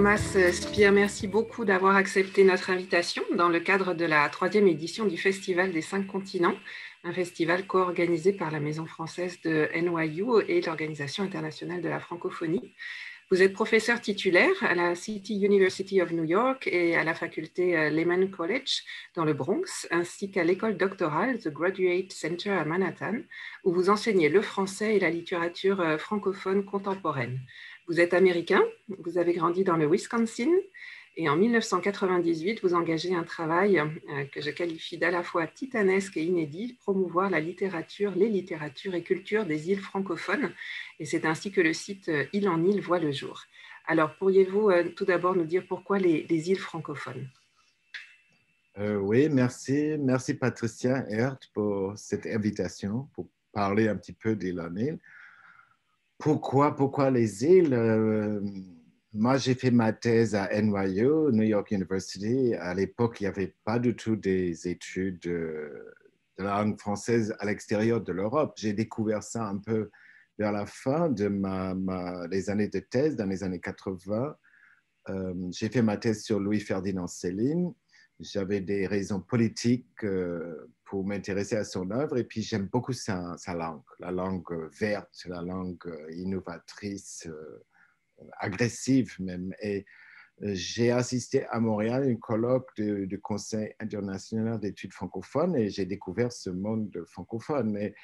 Thomas Speer, merci beaucoup d'avoir accepté notre invitation dans le cadre de la 3e édition du Festival des 5 continents, un festival co-organisé par la Maison française de NYU et l'Organisation internationale de la francophonie. Vous êtes professeur titulaire à la City University of New York et à la faculté Lehman College dans le Bronx, ainsi qu'à l'école doctorale The Graduate Center à Manhattan, où vous enseignez le français et la littérature francophone contemporaine. Vous êtes américain, vous avez grandi dans le Wisconsin et en 1998, vous engagez un travail que je qualifie d'à la fois titanesque et inédit, promouvoir la littérature, les littératures et cultures des îles francophones. Et c'est ainsi que le site Île en Île voit le jour. Alors, pourriez-vous tout d'abord nous dire pourquoi les îles francophones? Oui, merci Patricia Hert pour cette invitation pour parler un petit peu d'Île en Île. Pourquoi les îles? Moi, j'ai fait ma thèse à NYU, New York University. À l'époque, il n'y avait pas du tout des études de la langue française à l'extérieur de l'Europe. J'ai découvert ça un peu vers la fin de les années de thèse, dans les années 80. J'ai fait ma thèse sur Louis-Ferdinand Céline. J'avais des raisons politiques pour m'intéresser à son œuvre et puis j'aime beaucoup sa langue, la langue verte, la langue innovatrice, agressive même. Et j'ai assisté à Montréal à un colloque du Conseil international d'études francophones et j'ai découvert ce monde francophone. Et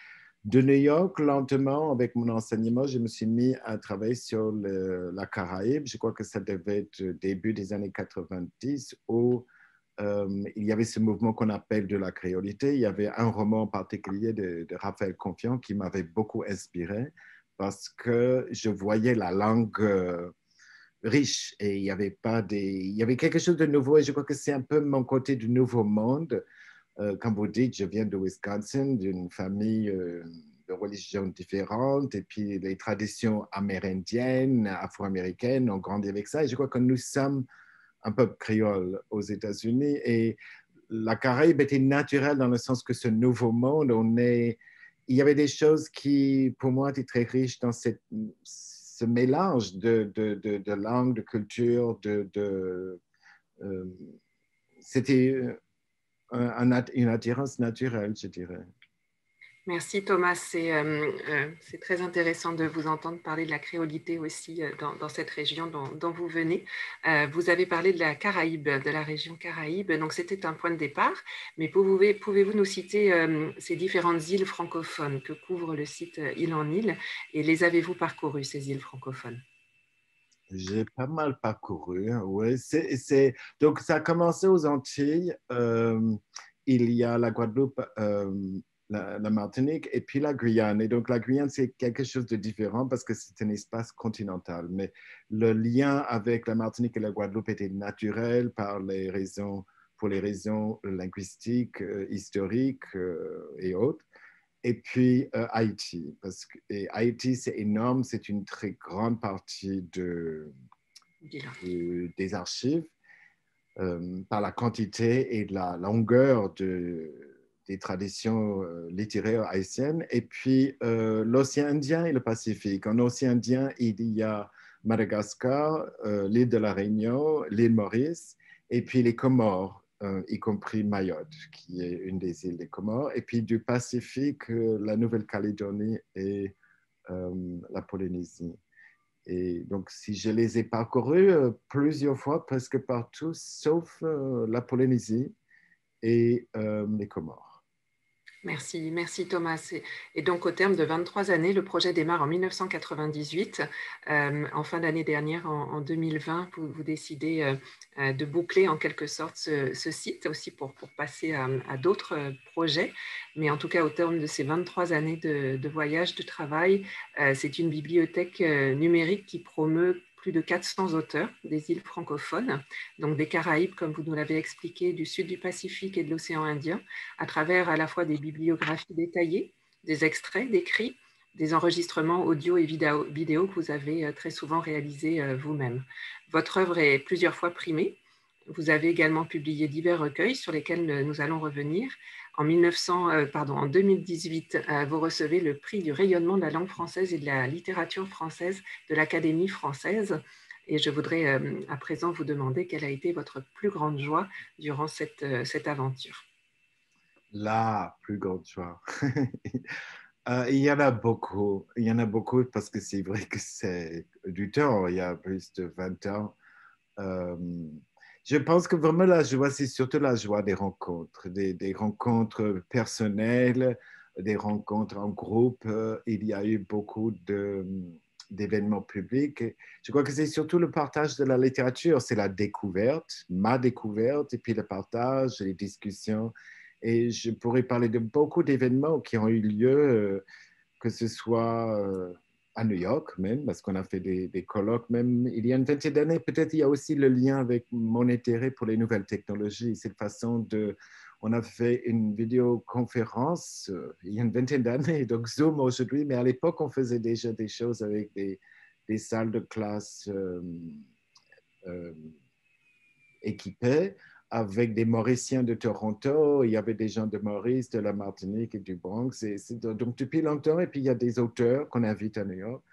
de New York, lentement, avec mon enseignement, je me suis mis à travailler sur la Caraïbe. Je crois que ça devait être début des années 90 où il y avait ce mouvement qu'on appelle de la créolité. Il y avait un roman en particulier de Raphaël Confiant qui m'avait beaucoup inspiré parce que je voyais la langue riche et il y avait il y avait quelque chose de nouveau et je crois que c'est un peu mon côté du nouveau monde. Comme vous dites, je viens de Wisconsin, d'une famille de religions différentes et puis les traditions amérindiennes, afro-américaines ont grandi avec ça et je crois que nous sommes un peuple créole aux États-Unis et la Caraïbe était naturelle dans le sens que ce nouveau monde, il y avait des choses qui, pour moi, étaient très riches dans ce mélange de langues, de cultures, c'était une attirance naturelle, je dirais. Merci Thomas, c'est très intéressant de vous entendre parler de la créolité aussi dans cette région dont vous venez. Vous avez parlé de la Caraïbe, de la région Caraïbe, donc c'était un point de départ, mais pouvez-vous nous citer ces différentes îles francophones que couvre le site Île en Île et les avez-vous parcourues, ces îles francophones? J'ai pas mal parcouru, oui. Donc, ça a commencé aux Antilles. Il y a la Guadeloupe, la Martinique et puis la Guyane. Et donc, la Guyane, c'est quelque chose de différent parce que c'est un espace continental. Mais le lien avec la Martinique et la Guadeloupe était naturel pour les raisons linguistiques, historiques et autres. Et puis Haïti, et Haïti, c'est énorme, c'est une très grande partie des archives par la quantité et la longueur des traditions littéraires haïtiennes. Et puis l'océan Indien et le Pacifique. En océan Indien, il y a Madagascar, l'île de la Réunion, l'île Maurice, et puis les Comores, y compris Mayotte, qui est une des îles des Comores. Et puis du Pacifique, la Nouvelle-Calédonie et la Polynésie. Et donc, si je les ai parcourus plusieurs fois, presque partout, sauf la Polynésie et les Comores. Merci Thomas. Et donc au terme de 23 années, le projet démarre en 1998. En fin d'année dernière, en 2020, vous décidez de boucler en quelque sorte ce site aussi pour passer à d'autres projets. Mais en tout cas, au terme de ces 23 années de voyage, de travail, c'est une bibliothèque numérique qui promeut plus de 400 auteurs des îles francophones, donc des Caraïbes, comme vous nous l'avez expliqué, du sud du Pacifique et de l'océan Indien, à travers à la fois des bibliographies détaillées, des extraits d'écrits, des enregistrements audio et vidéo que vous avez très souvent réalisés vous-même. Votre œuvre est plusieurs fois primée. Vous avez également publié divers recueils sur lesquels nous allons revenir. En 2018, vous recevez le prix du rayonnement de la langue française et de la littérature française de l'Académie française. Et je voudrais à présent vous demander quelle a été votre plus grande joie durant cette aventure. La plus grande joie. Il y en a beaucoup parce que c'est vrai que c'est du temps, il y a plus de 20 ans. Euh, je pense que vraiment la joie, c'est surtout la joie des rencontres, des rencontres personnelles, des rencontres en groupe. Il y a eu beaucoup d'événements publics. Je crois que c'est surtout le partage de la littérature, c'est la découverte, ma découverte, et puis le partage, les discussions. Et je pourrais parler de beaucoup d'événements qui ont eu lieu, que ce soit à New York même, parce qu'on a fait des colloques même il y a une vingtaine d'années. Peut-être il y a aussi le lien avec mon intérêt pour les nouvelles technologies, cette façon de... On a fait une vidéoconférence il y a une vingtaine d'années, donc Zoom aujourd'hui, mais à l'époque, on faisait déjà des choses avec des salles de classe euh, équipées avec des Mauriciens de Toronto, il y avait des gens de Maurice, de la Martinique et du Bronx. Donc depuis longtemps, et puis il y a des auteurs qu'on invite à New York.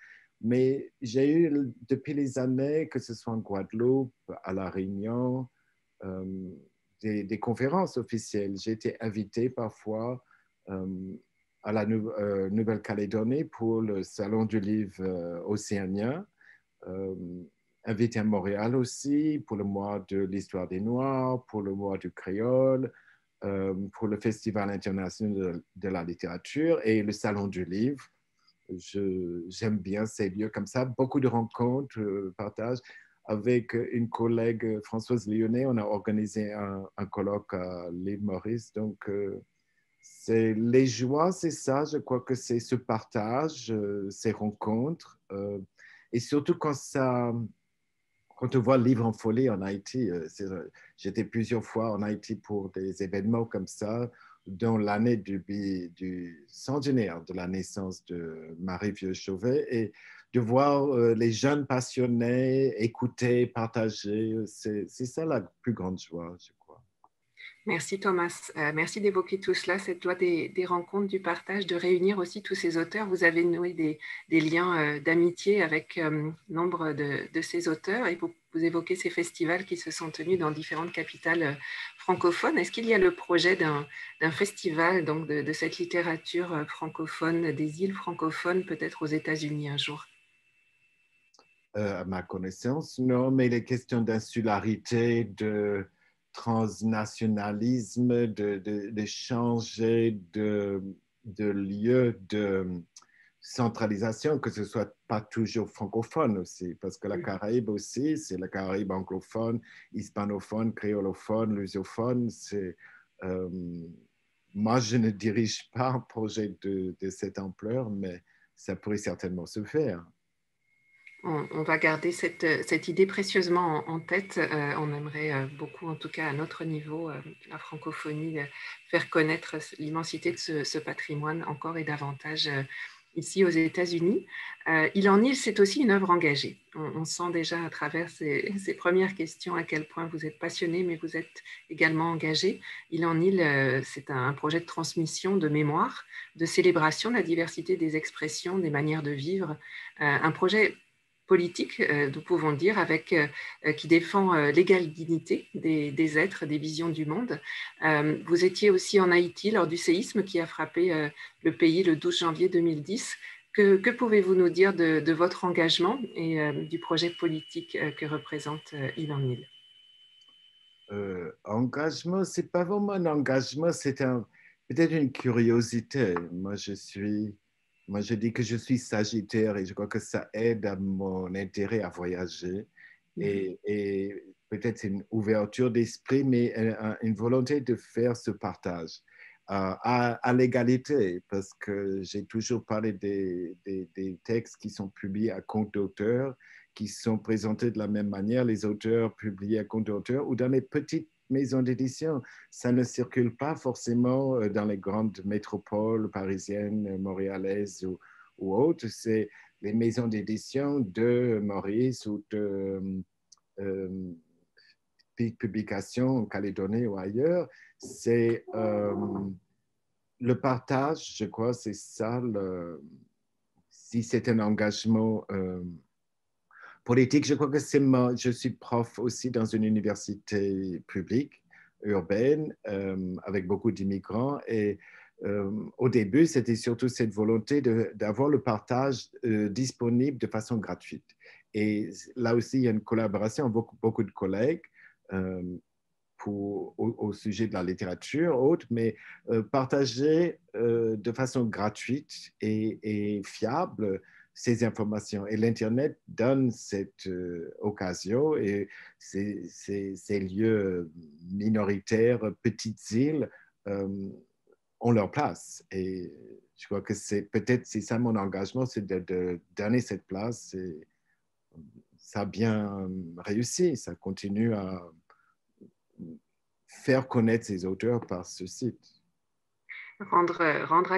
Mais j'ai eu depuis les années, que ce soit en Guadeloupe, à La Réunion, euh, des conférences officielles. J'ai été invité parfois à la Nouvelle-Calédonie pour le Salon du livre océanien. Euh, Invité à Montréal aussi pour le mois de l'histoire des Noirs, pour le mois du créole, pour le Festival international de la littérature et le Salon du livre. J'aime bien ces lieux comme ça, beaucoup de rencontres, partage. Avec une collègue, Françoise Lyonnais, on a organisé un colloque à l'île Maurice. Donc, c'est les joies, c'est ça, je crois que c'est ce partage, ces rencontres. Et surtout quand on voit le livre en folie en Haïti, j'étais plusieurs fois en Haïti pour des événements comme ça, dont l'année du centenaire de la naissance de Marie-Vieux Chauvet, et de voir les jeunes passionnés écouter, partager, c'est ça la plus grande joie, je crois. Merci Thomas, merci d'évoquer tout cela, cette joie des rencontres, du partage, de réunir aussi tous ces auteurs. Vous avez noué des liens d'amitié avec nombre de ces auteurs et vous évoquez ces festivals qui se sont tenus dans différentes capitales francophones. Est-ce qu'il y a le projet d'un festival donc de cette littérature francophone, des îles francophones, peut-être aux États-Unis un jour? À ma connaissance, non, mais les questions d'insularité, de transnationalisme, de changer de lieu de centralisation, que ce soit pas toujours francophone aussi, parce que la Caraïbe aussi, c'est la Caraïbe anglophone, hispanophone, créolophone, lusophone. Euh, Moi, je ne dirige pas un projet de cette ampleur, mais ça pourrait certainement se faire. On va garder cette idée précieusement en tête. On aimerait beaucoup, en tout cas à notre niveau, la francophonie, faire connaître l'immensité de ce patrimoine encore et davantage ici aux États-Unis. Il en île, c'est aussi une œuvre engagée. On sent déjà à travers ces premières questions à quel point vous êtes passionné, mais vous êtes également engagé. Il en île, c'est un projet de transmission, de mémoire, de célébration de la diversité des expressions, des manières de vivre. Un projet politique, nous pouvons dire, qui défend l'égale dignité des êtres, des visions du monde. Vous étiez aussi en Haïti lors du séisme qui a frappé le pays le 12 janvier 2010. Que pouvez-vous nous dire de votre engagement et du projet politique que représente Île en Île? Engagement, c'est pas vraiment un engagement, peut-être une curiosité. Moi, je dis que je suis Sagittaire et je crois que ça aide à mon intérêt à voyager et peut-être une ouverture d'esprit, mais une volonté de faire ce partage à l'égalité, parce que j'ai toujours parlé des textes qui sont publiés à compte d'auteur, qui sont présentés de la même manière, les auteurs publiés à compte d'auteur ou dans les petites maisons d'édition. Ça ne circule pas forcément dans les grandes métropoles parisiennes, montréalaises ou autres. C'est les maisons d'édition de Maurice ou de publications en Calédonie ou ailleurs. C'est le partage, je crois, c'est ça. Si c'est un engagement politique, je crois que je suis prof aussi dans une université publique urbaine avec beaucoup d'immigrants et au début, c'était surtout cette volonté d'avoir le partage disponible de façon gratuite. Et là aussi, il y a une collaboration avec beaucoup de collègues euh, au sujet de la littérature, autre, mais partager de façon gratuite et fiable ces informations. Et l'Internet donne cette occasion et ces lieux minoritaires, petites îles, ont leur place. Et je crois que c'est ça mon engagement, c'est de donner cette place. Et ça a bien réussi, ça continue à faire connaître ces auteurs par ce site. Rendre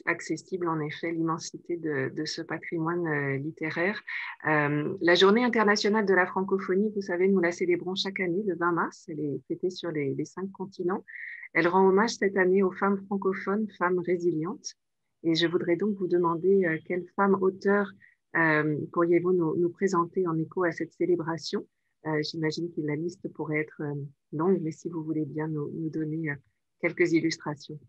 accessible en effet l'immensité de ce patrimoine littéraire. La Journée internationale de la francophonie, vous savez, nous la célébrons chaque année le 20 mars. Elle est fêtée sur les 5 continents. Elle rend hommage cette année aux femmes francophones, femmes résilientes. Et je voudrais donc vous demander quelles femmes auteurs pourriez-vous nous présenter en écho à cette célébration. J'imagine que la liste pourrait être longue, mais si vous voulez bien nous donner quelques illustrations.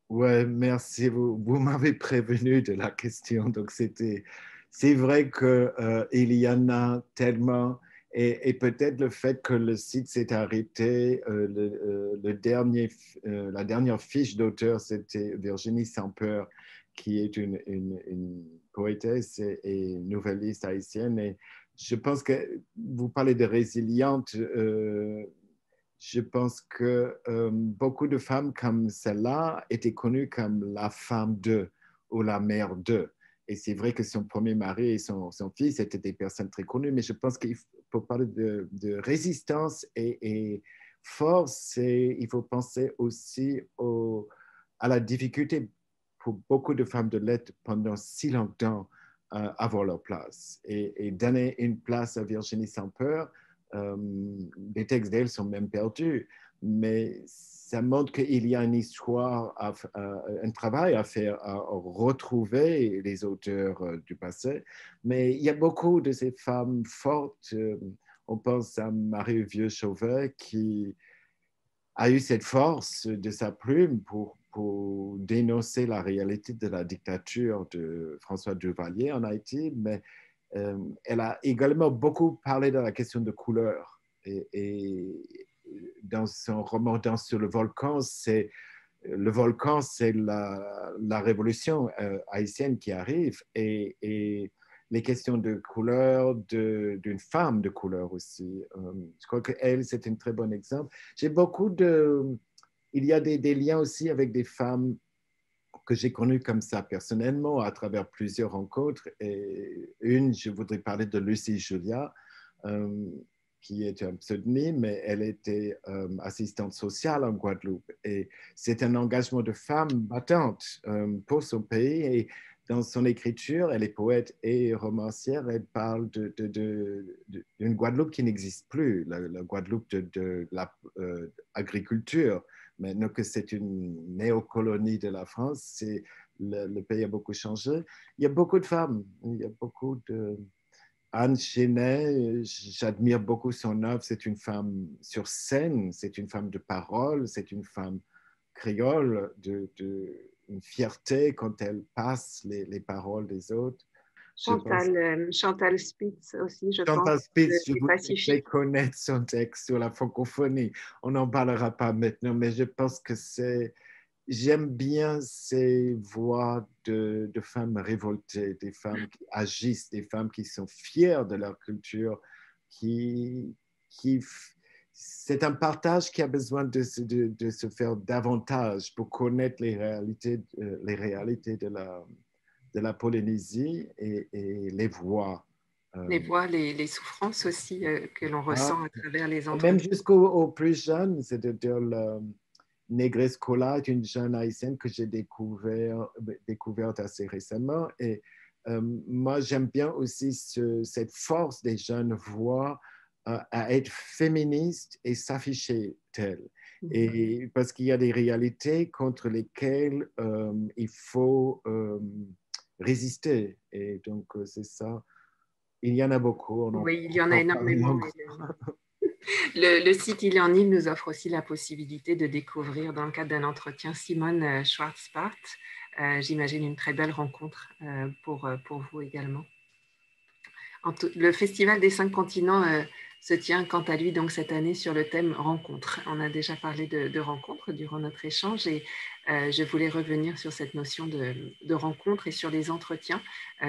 Ouais, merci. Vous m'avez prévenu de la question. Donc, c'est vrai que il y en a tellement. Et peut-être le fait que le site s'est arrêté, la dernière fiche d'auteur, c'était Virginie Sampeur, qui est une poétesse et nouvelliste haïtienne. Et je pense que vous parlez de résiliente. Je pense que beaucoup de femmes comme celle-là étaient connues comme la femme de ou la mère de. Et c'est vrai que son premier mari et son fils étaient des personnes très connues, mais je pense qu'il faut parler de résistance et force. Et il faut penser aussi à la difficulté pour beaucoup de femmes de lettres pendant si longtemps avoir leur place. Et donner une place à Virginie Sampeur, les textes d'elle sont même perdus, mais ça montre qu'il y a une histoire, un travail à faire, à retrouver les auteurs du passé. Mais il y a beaucoup de ces femmes fortes. On pense à Marie Vieux-Chauvet qui a eu cette force de sa plume pour dénoncer la réalité de la dictature de François Duvalier en Haïti, mais elle a également beaucoup parlé de la question de couleur. Et dans son roman Danse sur le volcan, c'est la révolution haïtienne qui arrive et les questions de couleur, d'une femme de couleur aussi. Je crois qu'elle, c'est un très bon exemple. Il y a des liens aussi avec des femmes que j'ai connues comme ça personnellement à travers plusieurs rencontres. Et je voudrais parler de Lucie Julia, euh, qui est un pseudonyme, mais elle était assistante sociale en Guadeloupe. Et c'est un engagement de femme battante pour son pays. Et dans son écriture, elle est poète et romancière. Elle parle d'une Guadeloupe qui n'existe plus, la Guadeloupe de l'agriculture. Maintenant que c'est une néocolonie de la France, le pays a beaucoup changé. Il y a beaucoup de femmes, il y a beaucoup de... Anne Chenet, j'admire beaucoup son œuvre. C'est une femme sur scène, c'est une femme de parole, c'est une femme créole, une fierté quand elle passe les paroles des autres. Je pense Chantal Spitz aussi, je pense, Chantal Spitz, je des voudrais Pacifiques. connaître son texte sur la francophonie. On n'en parlera pas maintenant, mais je pense que j'aime bien ces voix de femmes révoltées, des femmes qui agissent, des femmes qui sont fières de leur culture, qui, qui c'est un partage qui a besoin de se faire davantage pour connaître les réalités de la Polynésie et les voix. Les Euh, voix, les souffrances aussi que l'on ah, ressent à travers les et même entretiens. jusqu'aux plus jeunes, c'est-à-dire Negrescola est une jeune haïtienne que j'ai découverte assez récemment. Et moi, j'aime bien aussi cette force des jeunes voix à être féministes et s'afficher telles. Et parce qu'il y a des réalités contre lesquelles il faut résister. Et donc, c'est ça. Il y en a beaucoup, Oui, il on y en peut a en parler énormément. longtemps. Le site Il est en Île nous offre aussi la possibilité de découvrir, dans le cadre d'un entretien, Simone Schwarzbart. J'imagine une très belle rencontre pour vous également. Le Festival des 5 continents se tient quant à lui donc cette année sur le thème rencontre. On a déjà parlé de rencontre durant notre échange et je voulais revenir sur cette notion de rencontre et sur les entretiens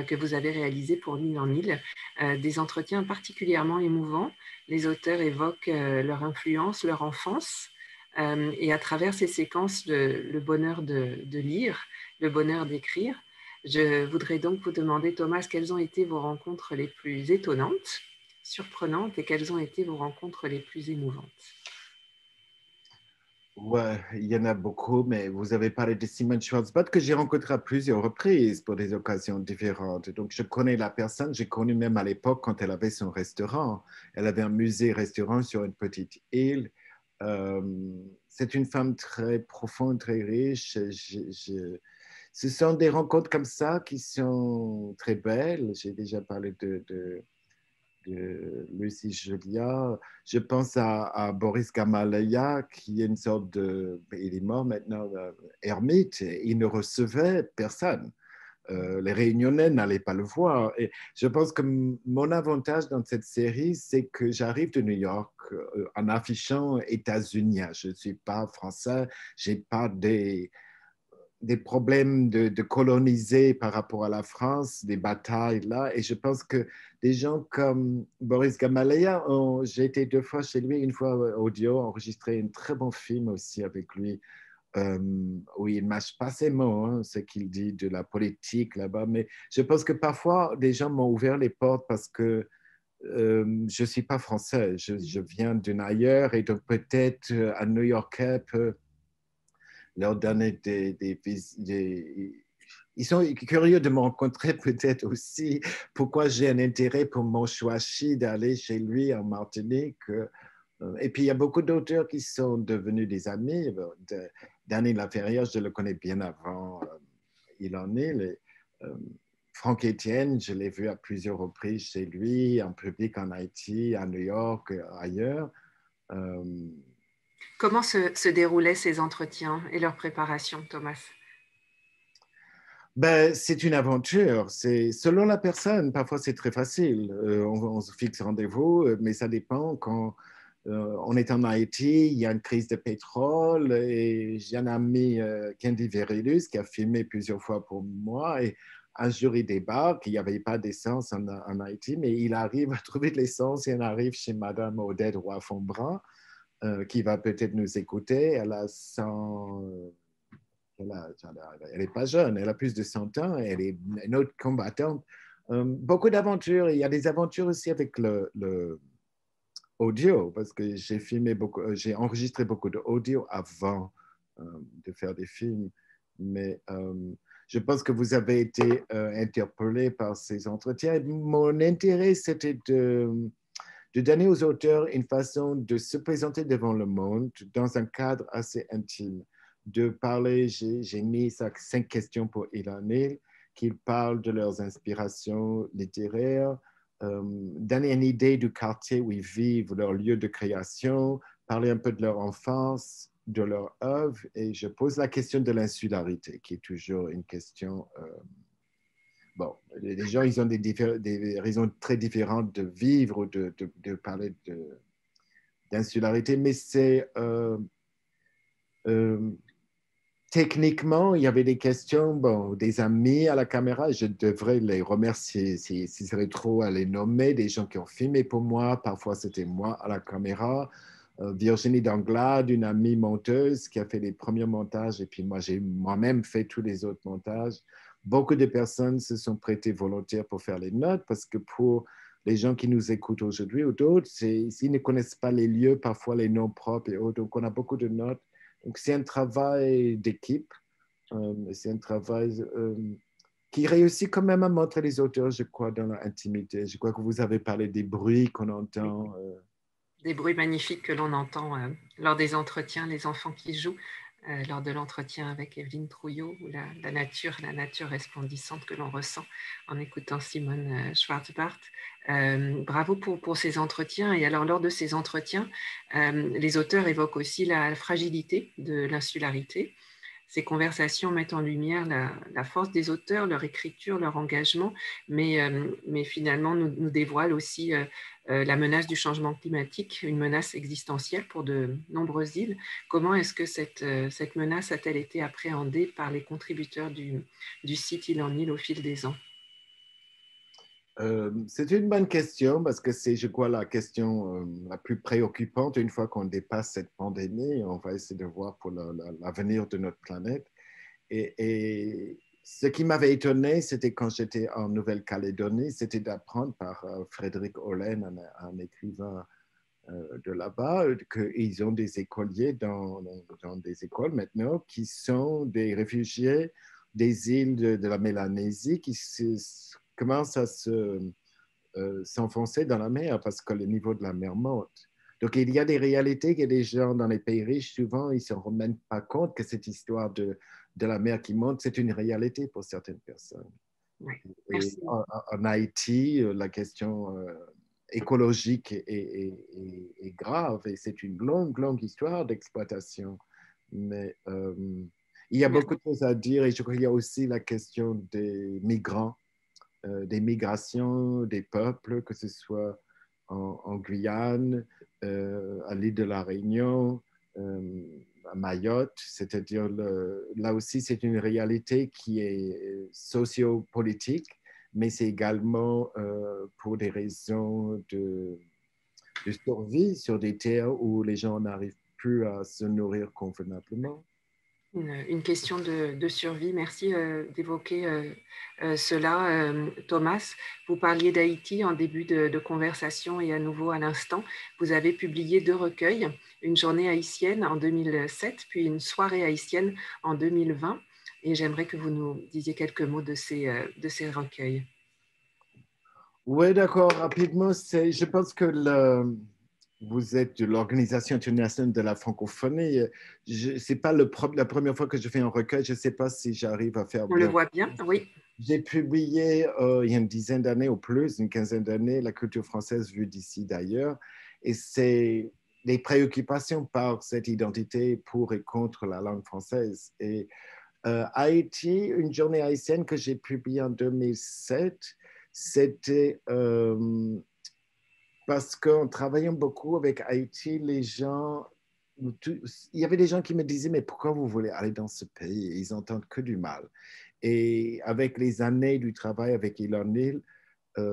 que vous avez réalisés pour l'île en île. Des entretiens particulièrement émouvants. Les auteurs évoquent leur influence, leur enfance et à travers ces séquences, le bonheur de lire, le bonheur d'écrire. Je voudrais donc vous demander, Thomas, quelles ont été vos rencontres les plus étonnantes, surprenantes, et quelles ont été vos rencontres les plus émouvantes? Ouais, il y en a beaucoup, mais vous avez parlé de Simone Schwarzbach que j'ai rencontré à plusieurs reprises pour des occasions différentes. Donc, je connais la personne, j'ai connu même à l'époque quand elle avait son restaurant. Elle avait un musée-restaurant sur une petite île. Euh, c'est une femme très profonde, très riche. Ce sont des rencontres comme ça qui sont très belles. J'ai déjà parlé de Lucie Julia. Je pense à Boris Gamaleya, qui est une sorte de, il est mort maintenant, ermite. Il ne recevait personne. Les Réunionnais n'allaient pas le voir. Et je pense que mon avantage dans cette série, c'est que j'arrive de New York en affichant états-unien. Je ne suis pas français, je n'ai pas des problèmes de coloniser par rapport à la France, des batailles là. Et je pense que des gens comme Boris Gamaleya, j'ai été 2 fois chez lui, une fois audio, enregistré un très bon film aussi avec lui, où il ne mâche pas ses mots, hein, ce qu'il dit de la politique là-bas. Mais je pense que parfois, des gens m'ont ouvert les portes parce que je ne suis pas français, je viens d'un ailleurs et donc peut-être un New-Yorkais peut leur donner ils sont curieux de me rencontrer peut-être aussi. Pourquoi j'ai un intérêt pour mon Chouachi d'aller chez lui en Martinique. Et puis, il y a beaucoup d'auteurs qui sont devenus des amis. Daniel Laferrière, je le connais bien avant. Il en est. Franck Etienne, je l'ai vu à plusieurs reprises chez lui, en public en Haïti, à New York, ailleurs. Euh, Comment se déroulaient ces entretiens et leur préparation, Thomas? Ben, c'est une aventure. C'est selon la personne. Parfois, c'est très facile. On se fixe rendez-vous, mais ça dépend. Quand on est en Haïti, il y a une crise de pétrole et j'ai un ami, Candy Verilus, qui a filmé plusieurs fois pour moi. Et un jour, il débarque. Il n'y avait pas d'essence en Haïti, mais il arrive à trouver de l'essence et il arrive chez Madame Odette Roy-Fonbrun, qui va peut-être nous écouter. Elle a 100 elle n'est pas jeune, elle a plus de 100 ans, elle est une autre combattante. Beaucoup d'aventures. Il y a des aventures aussi avec le audio, parce que j'ai filmé beaucoup, j'ai enregistré beaucoup d'audio avant de faire des films. Mais je pense que vous avez été interpellé par ces entretiens. Mon intérêt, c'était de donner aux auteurs une façon de se présenter devant le monde dans un cadre assez intime, de parler, j'ai mis 5 questions pour Ilan Neil, qu'ils parlent de leurs inspirations littéraires, donner une idée du quartier où ils vivent, leur lieu de création, parler un peu de leur enfance, de leur œuvre, et je pose la question de l'insularité, qui est toujours une question bon, les gens, ils ont des raisons très différentes de vivre ou de parler d'insularité, mais c'est euh, techniquement, il y avait des questions, bon, des amis à la caméra, je devrais les remercier si serait trop à les nommer, des gens qui ont filmé pour moi, parfois c'était moi à la caméra. Virginie Danglade, une amie monteuse qui a fait les premiers montages et puis moi j'ai moi-même fait tous les autres montages. Beaucoup de personnes se sont prêtées volontaires pour faire les notes parce que pour les gens qui nous écoutent aujourd'hui ou d'autres, s'ils ne connaissent pas les lieux, parfois les noms propres et autres, donc on a beaucoup de notes. Donc c'est un travail d'équipe, c'est un travail qui réussit quand même à montrer les auteurs, je crois, dans leur intimité. Je crois que vous avez parlé des bruits qu'on entend. Des bruits magnifiques que l'on entend lors des entretiens, les enfants qui jouent. lors de l'entretien avec Evelyne Trouillot, ou la nature resplendissante que l'on ressent en écoutant Simone Schwarz-Barth. Bravo pour ces entretiens. Et alors, lors de ces entretiens, les auteurs évoquent aussi la fragilité de l'insularité. Ces conversations mettent en lumière la force des auteurs, leur écriture, leur engagement, mais finalement nous dévoilent aussi la menace du changement climatique, une menace existentielle pour de nombreuses îles. Comment est-ce que cette menace a-t-elle été appréhendée par les contributeurs du site Île en Île au fil des ans? C'est une bonne question parce que c'est, je crois, la question la plus préoccupante une fois qu'on dépasse cette pandémie. On va essayer de voir pour l'avenir de notre planète. Et ce qui m'avait étonné, c'était quand j'étais en Nouvelle-Calédonie, c'était d'apprendre par Frédéric Hollen, un écrivain de là-bas, qu'ils ont des écoliers dans des écoles maintenant qui sont des réfugiés des îles de la Mélanésie qui commencent à s'enfoncer dans la mer parce que le niveau de la mer monte. Donc, il y a des réalités que les gens dans les pays riches, souvent, ils ne se rendent même pas compte que cette histoire de la mer qui monte, c'est une réalité pour certaines personnes. Oui, Et merci. en Haïti, la question écologique est grave et c'est une longue, longue histoire d'exploitation. Mais il y a Merci. beaucoup de choses à dire et je crois qu'il y a aussi la question des migrants, des migrations des peuples, que ce soit en Guyane, à l'île de la Réunion, à Mayotte, c'est-à-dire là aussi c'est une réalité qui est sociopolitique, mais c'est également pour des raisons de survie sur des terres où les gens n'arrivent plus à se nourrir convenablement. Une question de survie. Merci d'évoquer cela, Thomas. Vous parliez d'Haïti en début de conversation et à nouveau à l'instant. Vous avez publié 2 recueils, une journée haïtienne en 2007, puis une soirée haïtienne en 2020. Et j'aimerais que vous nous disiez quelques mots de ces recueils. Oui, d'accord. Rapidement, je pense que vous êtes de l'Organisation internationale de la francophonie. Ce n'est pas la première fois que je fais un recueil. Je ne sais pas si j'arrive à faire On le bien. voit bien, oui. J'ai publié il y a une dizaine d'années ou plus, une quinzaine d'années, La culture française vue d'ici d'ailleurs. Et c'est les préoccupations par cette identité pour et contre la langue française. Et Haïti, une journée haïtienne que j'ai publiée en 2007, c'était parce qu'en travaillant beaucoup avec Haïti, les gens, il y avait des gens qui me disaient, mais pourquoi vous voulez aller dans ce pays? Ils entendent que du mal. Et avec les années du travail avec Elon Hill,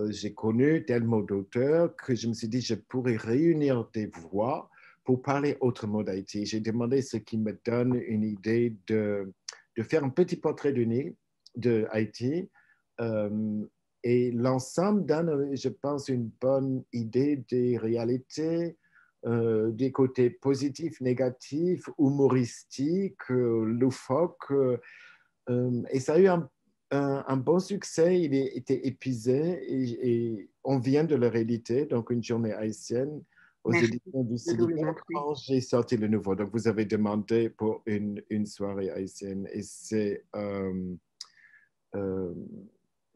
j'ai connu tellement d'auteurs que je me suis dit, je pourrais réunir des voix pour parler autrement d'Haïti. J'ai demandé ce qui me donne une idée de faire un petit portrait d'une île, de Haïti, euh, et l'ensemble donne, je pense, une bonne idée des réalités, des côtés positifs, négatifs, humoristiques, loufoques. Et ça a eu un bon succès. Il était épuisé et on vient de le rééditer, donc une journée haïtienne aux Merci éditions du de nous le Célibat montrer. quand j'ai sorti le nouveau. Donc vous avez demandé pour une soirée haïtienne et c'est euh,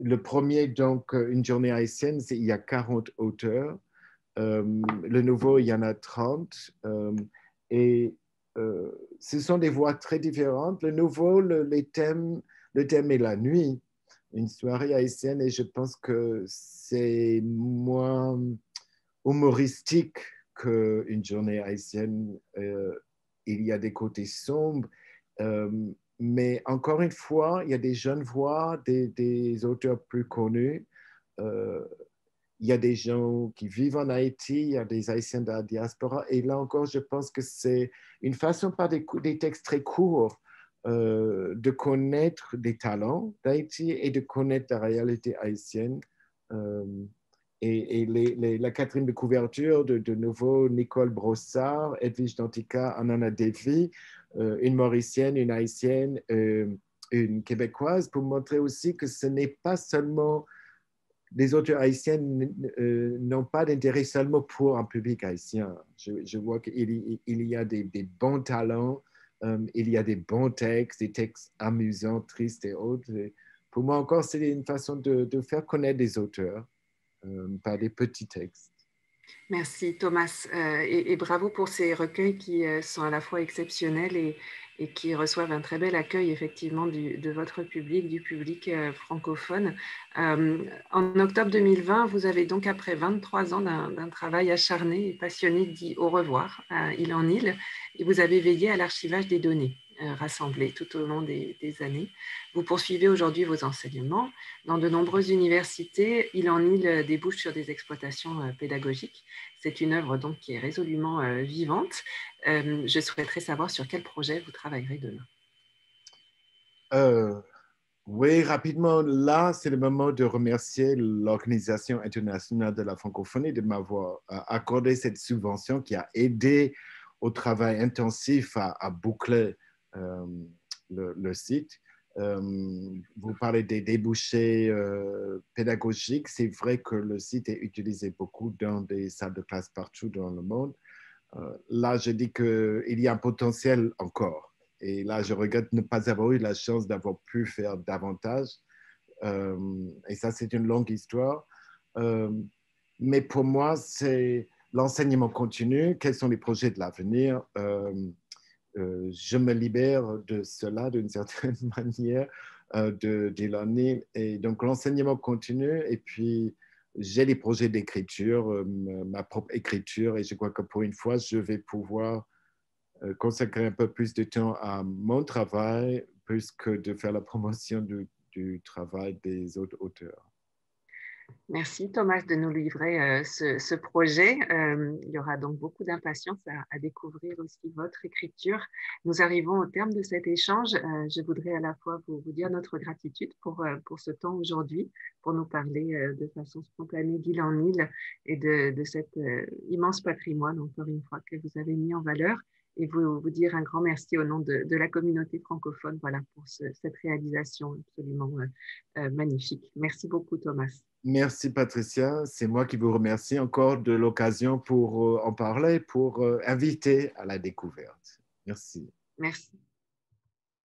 le premier, donc une journée haïtienne, il y a 40 auteurs. Le nouveau, il y en a 30. Et ce sont des voix très différentes. Le nouveau, le thème est la nuit, une soirée haïtienne, et je pense que c'est moins humoristique qu'une journée haïtienne. Il y a des côtés sombres, euh, mais encore une fois, il y a des jeunes voix, des auteurs plus connus. Euh, il y a des gens qui vivent en Haïti, il y a des Haïtiens de la diaspora. Et là encore, je pense que c'est une façon, par des textes très courts, de connaître des talents d'Haïti et de connaître la réalité haïtienne. Euh, et la quatrième de couverture, de nouveau, Nicole Brossard, Edwige Dantica, Anana Devi, une Mauricienne, une Haïtienne, une Québécoise, pour montrer aussi que ce n'est pas seulement les auteurs haïtiens n'ont pas d'intérêt seulement pour un public haïtien. Je vois qu'il y a des bons talents Il y a des bons textes, des textes amusants, tristes et autres. Et pour moi encore, c'est une façon de faire connaître des auteurs par des petits textes. Merci Thomas et bravo pour ces recueils qui sont à la fois exceptionnels et qui reçoivent un très bel accueil effectivement de votre public, du public francophone. En octobre 2020, vous avez donc après 23 ans d'un travail acharné et passionné dit au revoir à île en île et vous avez veillé à l'archivage des données rassemblées tout au long des années. Vous poursuivez aujourd'hui vos enseignements dans de nombreuses universités. Île en île débouche sur des exploitations pédagogiques. C'est une œuvre donc qui est résolument vivante. Je souhaiterais savoir sur quel projet vous travaillerez demain. Oui, rapidement, là, c'est le moment de remercier l'Organisation internationale de la francophonie de m'avoir accordé cette subvention qui a aidé au travail intensif à boucler le site. Vous parlez des débouchés pédagogiques. C'est vrai que le site est utilisé beaucoup dans des salles de classe partout dans le monde. Là, je dis qu'il y a un potentiel encore. Et là, je regrette de ne pas avoir eu la chance d'avoir pu faire davantage. Et ça, c'est une longue histoire. Mais pour moi, c'est l'enseignement continu. Quels sont les projets de l'avenir? Je me libère de cela d'une certaine manière de l'année. Et donc, l'enseignement continue. Et puis, j'ai des projets d'écriture, ma propre écriture. Et je crois que pour une fois, je vais pouvoir consacrer un peu plus de temps à mon travail plus que de faire la promotion du travail des autres auteurs. Merci Thomas de nous livrer ce projet. Il y aura donc beaucoup d'impatience à découvrir aussi votre écriture. Nous arrivons au terme de cet échange. Je voudrais à la fois vous dire notre gratitude pour ce temps aujourd'hui, pour nous parler de façon spontanée d'île en île et de cet immense patrimoine, encore une fois, que vous avez mis en valeur. Et vous dire un grand merci au nom de la communauté francophone, voilà, pour cette réalisation absolument magnifique. Merci beaucoup Thomas. Merci Patricia, c'est moi qui vous remercie encore de l'occasion pour en parler, pour inviter à la découverte. Merci. Merci.